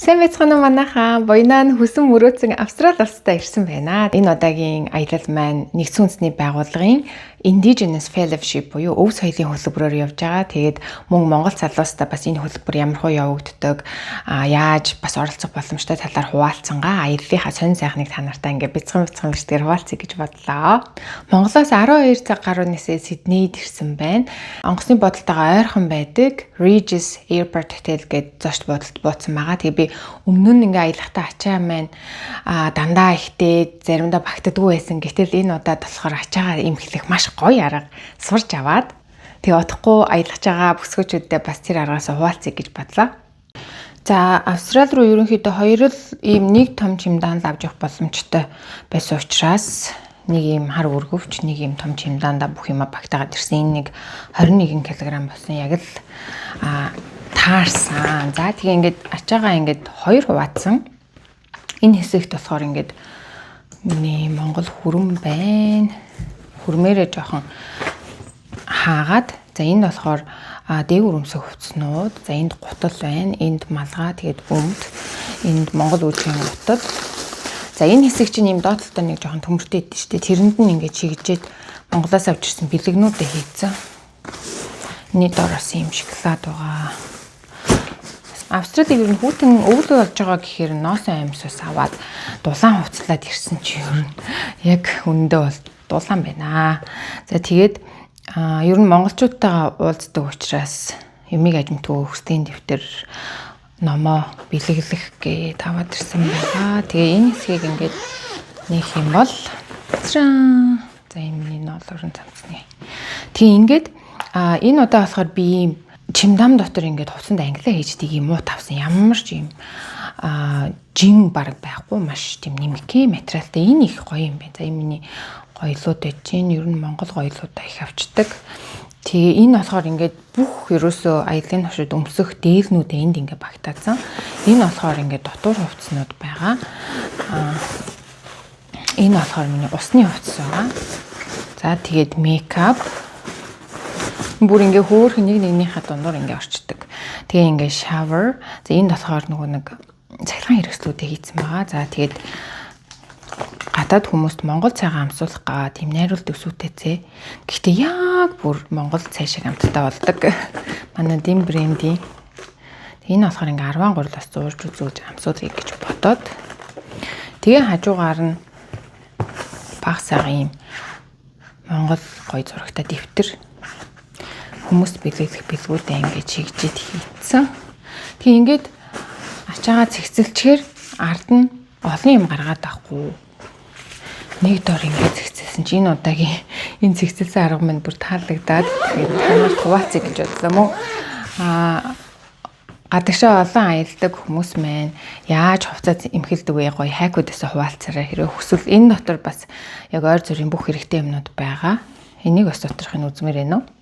Сайн байцгаана уу манайхаа. Буянаа нь хүсэн мөрөөцөн Австрали улстай ирсэн байна. Энэ удаагийн аялал маань нэгдсэн үндэсний байгууллагын Indigenous Fellowship буюу өв соёлын хөтөлбөрөөр явж байгаа. Тэгээд мөн Монгол залуустай бас энэ хөтөлбөр ямар хөө явагддаг, яаж бас оролцох боломжтой талаар хуваалцсангаа аяллахаа сонь сайхныг та нартай ингээ бяцхан бичгээр хуваалцъя гэж бодлоо. Монголоос 12 цаг гаруй нэсээ Сиднейд ирсэн байна. Онгоцны бодолтойгоо ойрхон байдаг Regis Airport Hotel гээд зочд бодолд бууцсан байгаа. Тэгээ би өмнө нь ингээ аялахтаа ачаа маань дандаа ихтэй заримдаа багтдаггүй байсан. Гэтэл энэ удаад болохоор ачаагаа имхлэх маш гоё арга сурч аваад тэгээ удахгүй аялах байгаа бүсгүүчүүдэд бас тэр аргаас хуваалцъя гэж бодлоо. За Австрали руу ерөнхийдөө хоёр л ийм нэг том чемодан авч явах боломжтой байсан учраас нэг ийм хар өргөвч, нэг ийм том чемоданда бүх юма багтаагаад ирсэн. Энэ нэг 21 кг болсон яг л таарсан. За тэгээ ингээд ачаагаа ингээд хоёр хуваацсан. Энэ хэсэгт болохоор ингээд миний Монгол хүрэн байна. Хүрмээрээ жоохон хаагаад за энэ болохоор дээгүүр өмсөх хувцснууд. За энд гутал байна. Энд малгай, тэгээд өмд. Энд Монгол үйлчийн гутал. За энэ хэсэг чинь юм доотлолтой нэг жоохон төмөртэй идэв шүү дээ. Тэрэнд нь ингээд чигжээд Монголоос авчирсан бэлэгнүүдээ хийцэн. Эний доороос юм шоколад байгаа. Австралид ер нь хүүтэн өвлөө болж байгаа гэхээр ноосоо амьсус аваад дулаан хувцлаад ирсэн чи ер нь яг өндөө бол дулаан байна. За тэгээд ер нь монголчуудтайгаа уулздаг учраас юмыг ажимтгүй хөслийн дэвтэр номоо бэлэглэх гээд аваад ирсэн байгаа. Тэгээ энэ хэсгийг ингээд нэг юм бол за энэ ноолорын цамцны. Тэгээ ингээд энэ удаа болохоор би ийм чимдам дотор ингээд хувцанд ангилаа хийждэг юм уу тавсан. Ямар ч юм жин баг байхгүй маш тийм нэмгэн материалтай энэ их гоё юм байна. За энэ миний гоёлууд байж гин ер нь Монгол гоёлуудаа их авчдаг. Тэгээ энэ болохоор ингээд бүх ерөөсөө аялын хошид өмсөх дээлнүүдээ энд ингээд багтаасан. Энэ болохоор ингээд дотор хувцснууд байгаа. Энэ болохоор миний усны хувцас байгаа. За тэгээд мейкап бүр ингээ хөөх нэгнийхээ дундуур ингээ орчдөг. Тэгээ ингээ shower. За энд болохоор нөгөө нэг цахилгаан хэрэгслүүдээ хийсэн байгаа. За тэгээд гадаад хүмүүст Монгол цайгаа амсуулах гаа тийм найруулдаг сүтэцээ. Гэхдээ яг бүр Монгол цай шиг амттай болдог. Манай дэм брендийн. Энэ болохоор ингээ 13-аас 100 үзүүлж амсуулъя гэж бодоод. Тэгээ хажуугаар нь баг сайхан юм Монгол гоё зурагтай дэвтэр. Хүмүүст бэлэглэх бэлгүүдээ ингээд чигжид хийцэн. Тэгээ ингээд ачаагаа цэгцэлчээр ард нь олон юм гаргаад байхгүй. Нэг дор ингээд цэгцэлсэн чи энэ удаагийн энэ цэгцэлсэн арга минь бүр таалагдаад тэгээд танаас хуваалцъя гэж бодлоо мó. Гадагшаа олон аялдаг хүмүүс маань яаж хувцас эмхэлдэг вэ гоё хайкуудаас хуваалцараа хэрэг хүсвэл энэ дотор бас яг ойр зүрийн бүх хэрэгтэй юмнууд байгаа. Энийг бас доторх нь үзмээр байна уу?